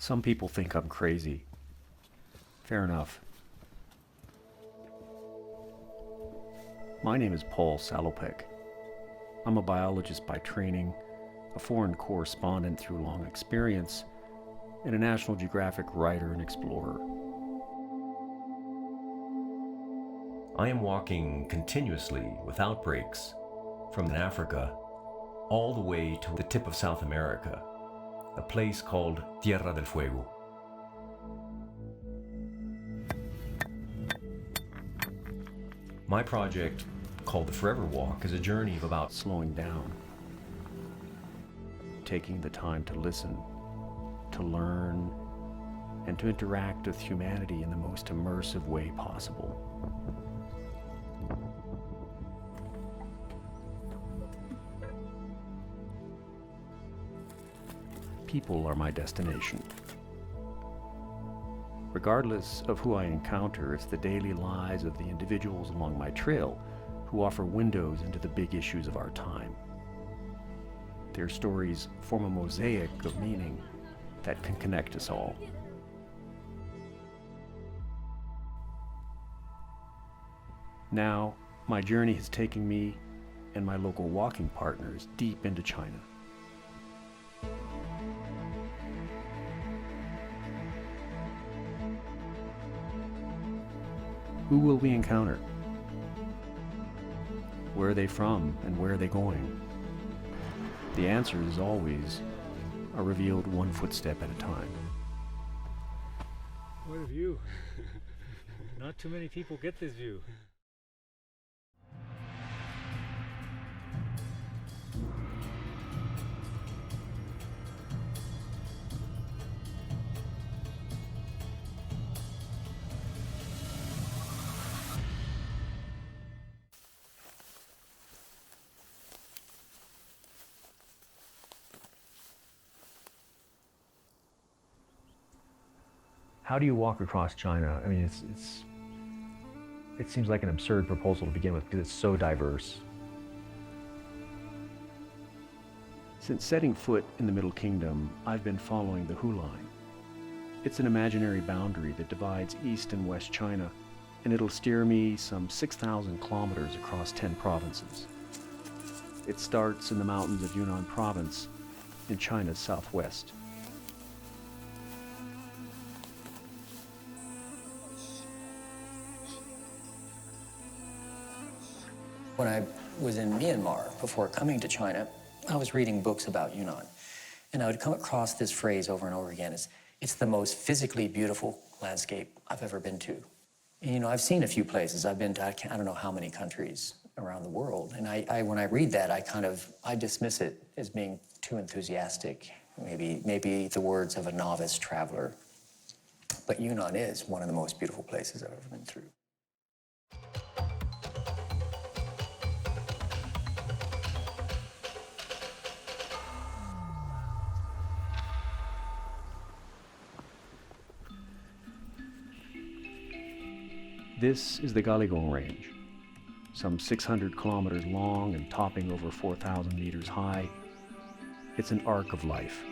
Some people think I'm crazy. Fair enough. My name is Paul Salopek. I'm a biologist by training, a foreign correspondent through long experience, and a National Geographic writer and explorer. I am walking continuously without breaks from Africa all the way to the tip of South America, a place called Tierra del Fuego. My project, called The Forever Walk, is a journey of about slowing down, taking the time to listen, to learn, and to interact with humanity in the most immersive way possible. People are my destination. Regardless of who I encounter, it's the daily lives of the individuals along my trail who offer windows into the big issues of our time. Their stories form a mosaic of meaning that can connect us all. Now, my journey has taken me and my local walking partners deep into China. Who will we encounter? Where are they from and where are they going? The answer is always are revealed one footstep at a time. What a view. Not too many people get this view. How do you walk across China? I mean, it seems like an absurd proposal to begin with because it's so diverse. Since setting foot in the Middle Kingdom, I've been following the Hu Line. It's an imaginary boundary that divides East and West China, and it'll steer me some 6,000 kilometers across 10 provinces. It starts in the mountains of Yunnan province in China's southwest. When I was in Myanmar, before coming to China, I was reading books about Yunnan. And I would come across this phrase over and over again. It's the most physically beautiful landscape I've ever been to. And, you know, I've seen a few places. I've been to, I don't know how many countries around the world. And when I read that, I dismiss it as being too enthusiastic. Maybe the words of a novice traveler. But Yunnan is one of the most beautiful places I've ever been through. This is the Galligong Range, some 600 kilometers long and topping over 4,000 meters high. It's an arc of life.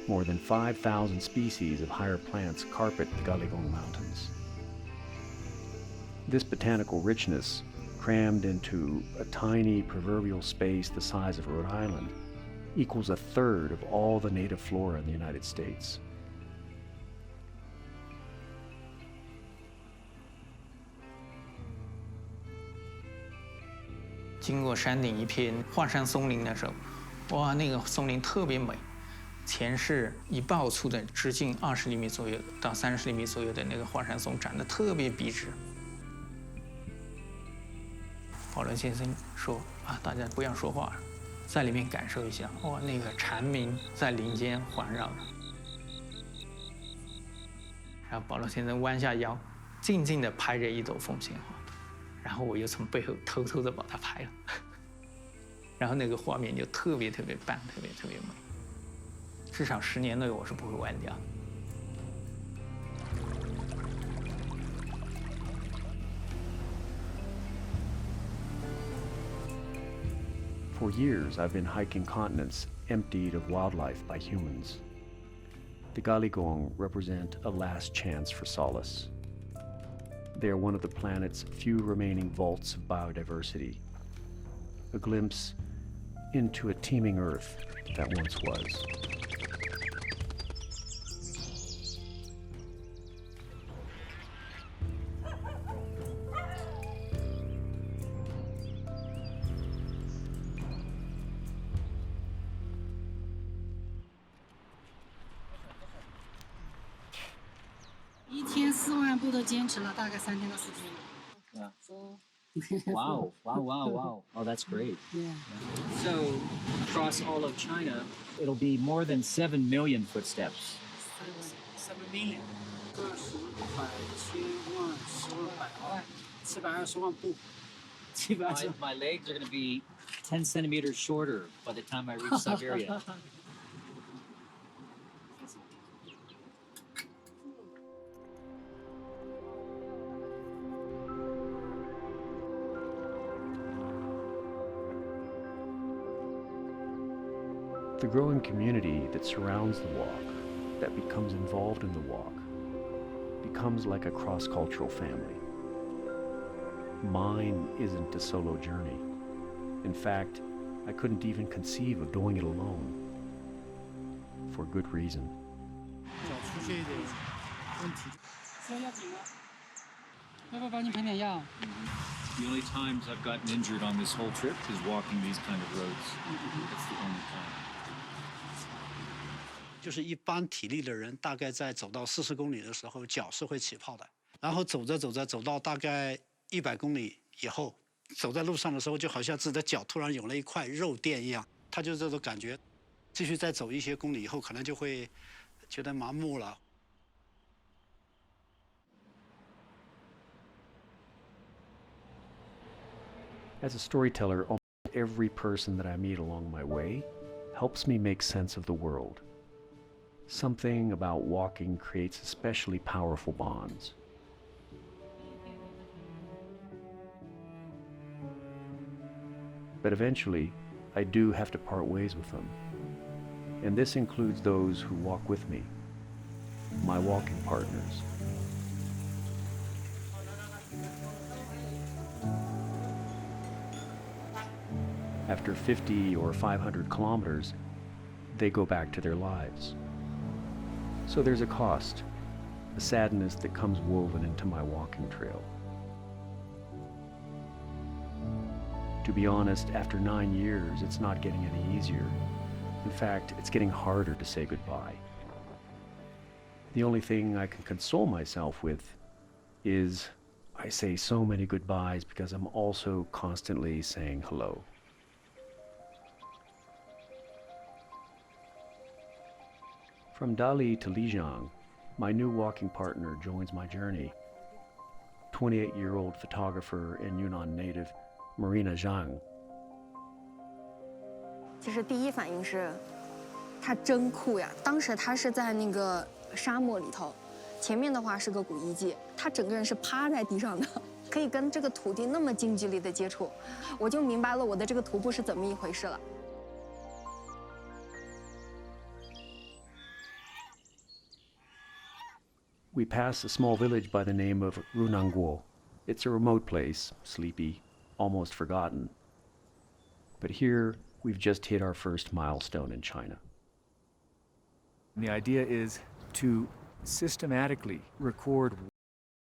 More than 5,000 species of higher plants carpet the Galligong Mountains. This botanical richness, crammed into a tiny proverbial space the size of Rhode Island, equals a third of all the native flora in the United States. "经过山顶一片华山松林的时候，哇，那个松林特别美，前是一抱粗的，直径20厘米左右到30厘米左右的那个华山松，长得特别笔直。保罗先生说：“啊，大家不要说话，在里面感受一下，哇，那个蝉鸣在林间环绕着。”然后保罗先生弯下腰，静静地拍着一朵凤仙花，然后我又从背后偷偷地把它拍了，然后那个画面就特别棒，特别美，至少10年内我是不会忘掉的。For years, I've been hiking continents emptied of wildlife by humans. The Galigong represent a last chance for solace. They are one of the planet's few remaining vaults of biodiversity, a glimpse into a teeming Earth that once was. Wow, wow, wow, wow. Oh, that's great. Yeah. So, across all of China, it'll be more than 7 million footsteps. 7 million. 720万步，720万。My legs are going to be 10 centimeters shorter by the time I reach Siberia. The growing community that surrounds the walk, that becomes involved in the walk, becomes like a cross-cultural family. Mine isn't a solo journey. In fact, I couldn't even conceive of doing it alone. For good reason. 脚出现一点问题，需要药品吗？要不要帮你喷点药？ The only times I've gotten injured on this whole trip is walking these kind of roads. That's the only time. 就是一般体力的人，大概在走到40公里的时候，脚是会起泡的。然后走着走着，走到大概100公里以后，走在路上的时候，就好像自己的脚突然有了一块肉垫一样，他就这种感觉。继续再走一些公里以后，可能就会觉得麻木了。As a storyteller, almost every person that I meet along my way helps me make sense of the world. Something about walking creates especially powerful bonds. But eventually, I do have to part ways with them. And this includes those who walk with me, my walking partners. After 50 or 500 kilometers, they go back to their lives. So there's a cost, a sadness that comes woven into my walking trail. To be honest, after 9 years, it's not getting any easier. In fact, it's getting harder to say goodbye. The only thing I can console myself with is I say so many goodbyes because I'm also constantly saying hello. From Dali to Lijiang, my new walking partner joins my journey. 28-year-old photographer and Yunnan native Marina Zhang. 其实第一反应是，它真酷呀！当时他是在那个沙漠里头，前面的话是个古遗迹，他整个人是趴在地上的，可以跟这个土地那么近距离的接触，我就明白了我的这个徒步是怎么一回事了。We pass a small village by the name of Runangguo. It's a remote place, sleepy, almost forgotten. But here, we've just hit our first milestone in China. The idea is to systematically record what we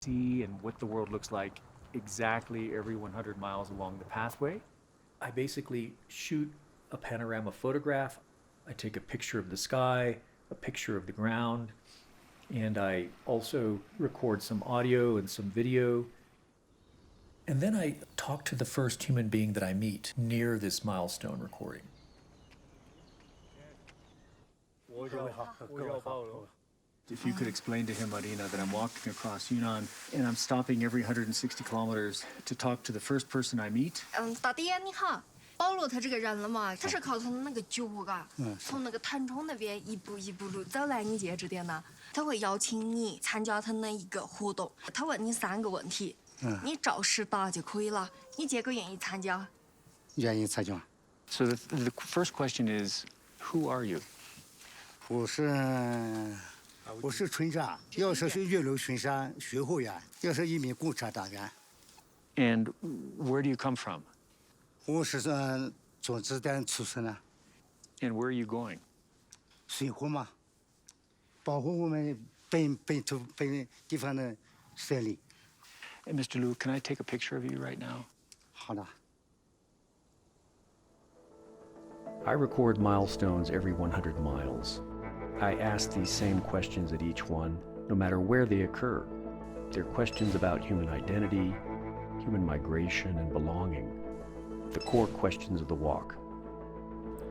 see and what the world looks like exactly every 100 miles along the pathway. I basically shoot a panorama photograph. I take a picture of the sky, a picture of the ground, and I also record some audio and some video. And then I talk to the first human being that I meet near this milestone recording. If you could explain to him, Marina, that I'm walking across Yunnan and I'm stopping every 160 kilometers to talk to the first person I meet. 大爹你好，保罗他这个人了嘛，他是靠他的那个脚啊，从那个腾冲那边一步一步路走来你这点呢，他会邀请你参加他那一个活动，他问你3个问题，你照实答就可以了。你这个愿意参加？愿意参加。So the first question is, who are you? 我是村长，要是岳麓群山学会员，要是一名共产党员。And where do you come from? 我是从子弹出生的。And where are you going? 生活嘛，保护我们本地方的森林。Hey, Mr. Liu, can I take a picture of you right now? 好的。I record milestones every 100 miles. I ask these same questions at each one, no matter where they occur. They're questions about human identity, human migration, and belonging, the core questions of the walk.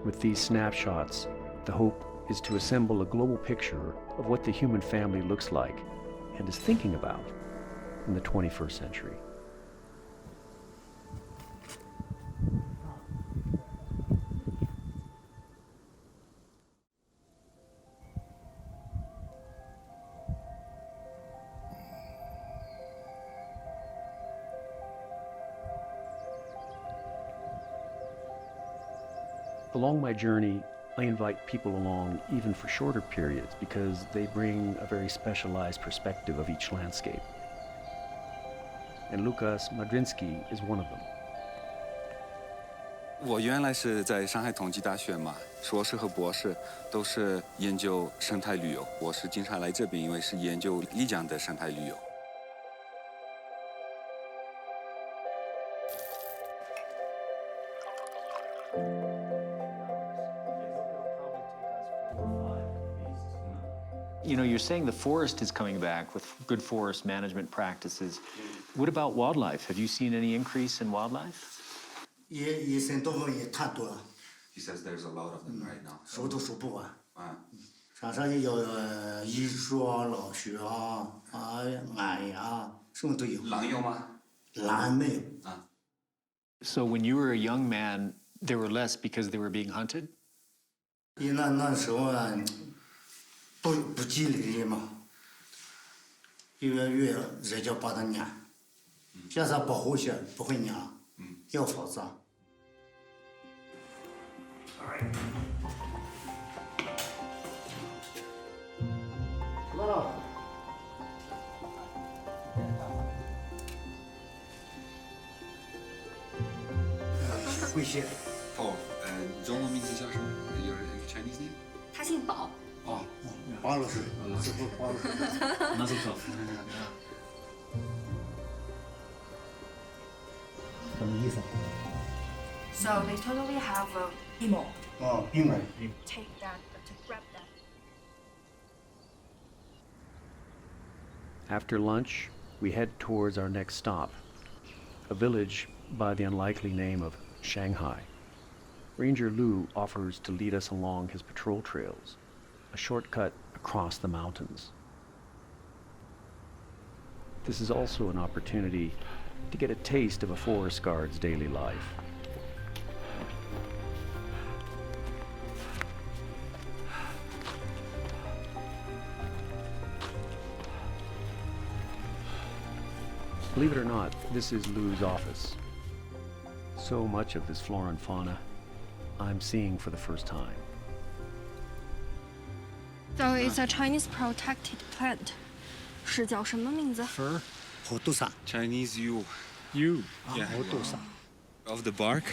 With these snapshots, the hope is to assemble a global picture of what the human family looks like and is thinking about in the 21st century. Along my journey, I invite people along even for shorter periods because they bring a very specialized perspective of each landscape. And Lukas Madrinsky is one of them. 我原来是在上海同济大学嘛，硕士和博士都是研究生态旅游。我是经常来这边，因为是研究丽江的生态旅游。You know, you're saying the forest is coming back with good forest management practices. What about wildlife? Have you seen any increase in wildlife? 野生动物也太多了。He says there's a lot of them right now. 数都数不完。山上有榆树啊、老树啊、矮呀，什么都有。狼有吗？狼没有。So when you were a young man, there were less because they were being hunted? 因为那时候啊，不积累嘛，越人家把它撵，现在保护些不会撵，要防治。会写。哦，中文名字叫什么？Your Chinese name？ 他姓宝。哦，包老师，师傅包老师。那是可。什么意思 So they totally have emo. 哦，英文。Take that, to grab that. After lunch, we head towards our next stop, a village by the unlikely name of Shanghai. Ranger Liu offers to lead us along his patrol trails, a shortcut across the mountains. This is also an opportunity to get a taste of a forest guard's daily life. Believe it or not, this is Liu's office. So much of this flora and fauna I'm seeing for the first time. So it's a Chinese protected plant. 是叫什么名字？ Fur? 火杜杉。 Chinese yew. You? Yeah. 火杜杉。 Of the bark.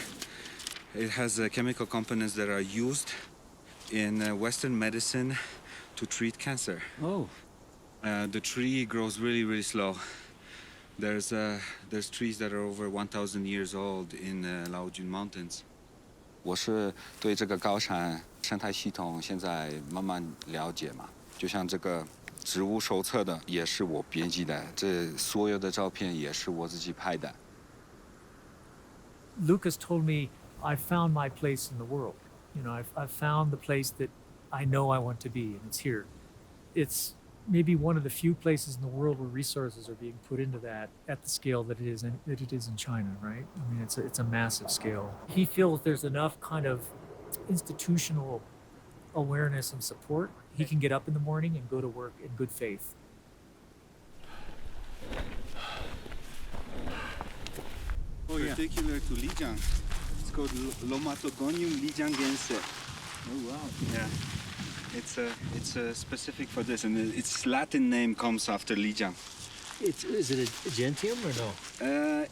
It has chemical components that are used in Western medicine to treat cancer. Oh. The tree grows really, really slow. There's trees that are over 1,000 years old in Laojun Mountains. 我是对这个高山生态系统现在慢慢了解嘛，就像这个植物手册的也是我编辑的，这所有的照片也是我自己拍的。Lucas told me, I found my place in the world. You know, I've found the place that I know I want to be, and it's here. It's maybe one of the few places in the world where resources are being put into that at the scale that it is in China, right? I mean, it's a massive scale. He feels there's enough kind of institutional awareness and support. He can get up in the morning and go to work in good faith. Particular to Lijiang, it's called Lomatogonium lijiangense. Oh wow. Yeah. It's specific for this, and its Latin name comes after Lijiang. Is it a gentium or no?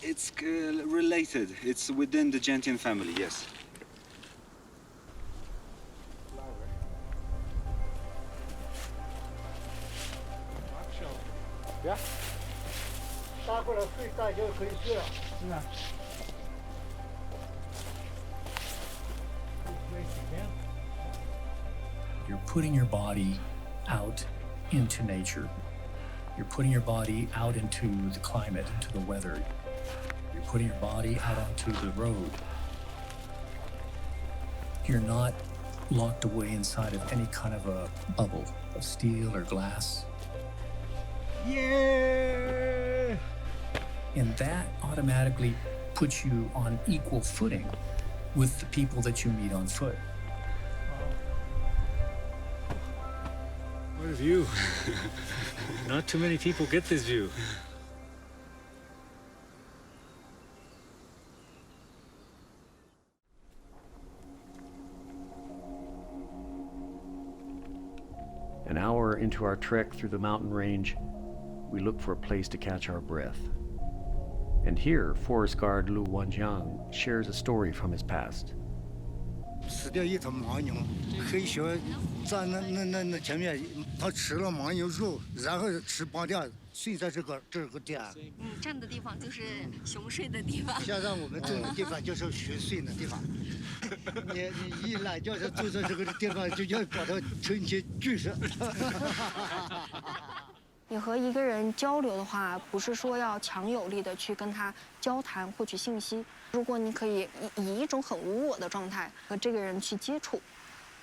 It's related. It's within the gentian family, yes. Yeah. 搭过来睡，大觉可以睡了。是啊。You're putting your body out into nature. You're putting your body out into the climate, into the weather. You're putting your body out onto the road. You're not locked away inside of any kind of a bubble of steel or glass. Yeah! And that automatically puts you on equal footing with the people that you meet on foot. What a view. Not too many people get this view. An hour into our trek through the mountain range, we look for a place to catch our breath. And here, forest guard Lu Wanjiang shares a story from his past. 死掉一头牦牛，黑熊在那前面，它吃了牦牛肉，然后吃饱掉，睡在这个点。你站的地方就是熊睡的地方。现在我们住的地方就是熊睡的地方。你一懒觉就住在这个地方，就要把它成起巨石。你和一个人交流的话，不是说要强有力的去跟他交谈获取信息。如果你可以以一种很无我的状态和这个人去接触，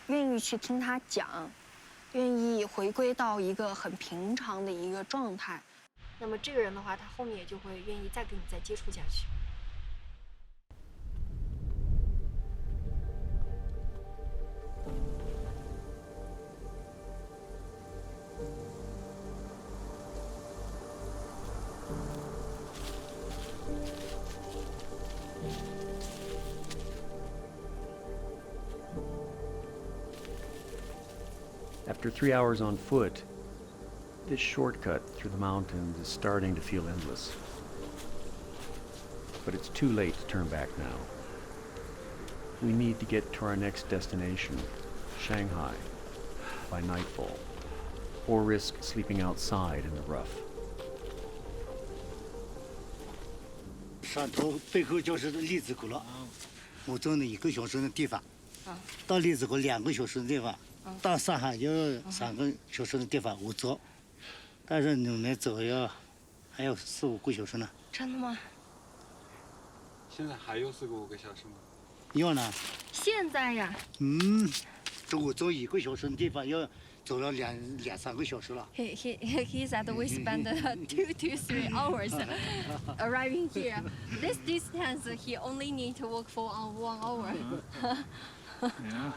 愿意去听他讲，愿意回归到一个很平常的一个状态，那么这个人的话，他后面也就会愿意再跟你再接触下去。After 3 hours on foot, this shortcut through the mountains is starting to feel endless. But it's too late to turn back now. We need to get to our next destination, Shanghai, by nightfall, or risk sleeping outside in the rough. 山头背后就是栗子谷了，我走了1个小时的地方，到栗子谷2个小时的地方。 到上海就3个小时的地方我走，但是你们走还有4、5个小时呢。真的吗？现在还有4个5个小时吗？要呢。现在呀。我走1个小时的地方要走了2、3个小时了。He said we spend 2 to 3 hours arriving here. This distance he only need to walk for 1 hour. Yeah.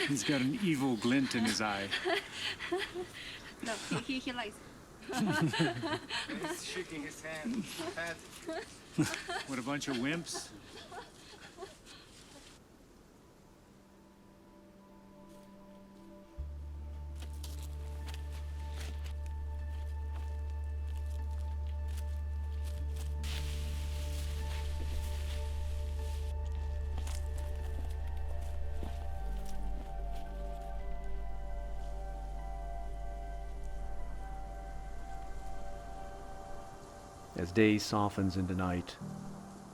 He's got an evil glint in his eye. No, he likes. He's shaking his hand. What a bunch of wimps. As day softens into night,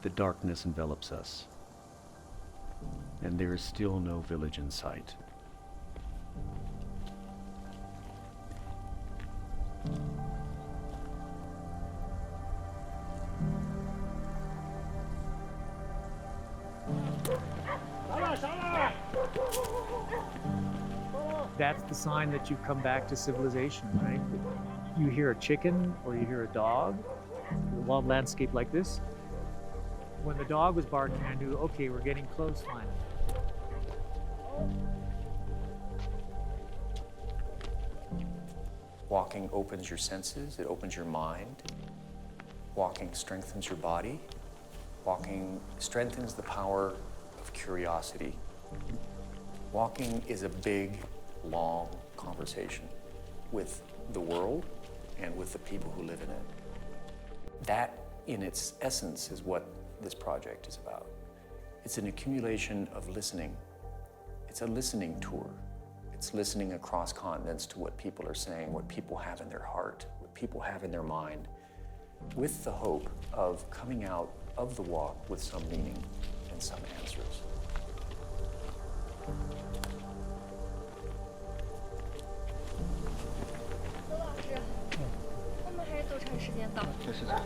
the darkness envelops us. and there is still no village in sight. That's the sign that you've come back to civilization, right? You hear a chicken or you hear a dog, a wild landscape like this. When the dog was barking, I knew, okay, we're getting close finally. Walking opens your senses, it opens your mind. Walking strengthens your body. Walking strengthens the power of curiosity. Walking is a big, long conversation with the world and with the people who live in it. That, in its essence, is what this project is about. It's an accumulation of listening. It's a listening tour. It's listening across continents to what people are saying, what people have in their heart, what people have in their mind, with the hope of coming out of the walk with some meaning and some answers. 周老师，我们还有多长时间到？这是啥？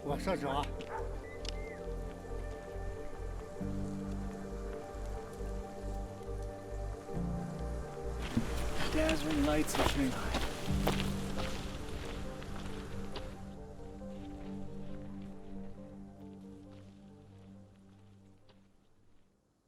往上走啊！ Dazzling lights in Shanghai.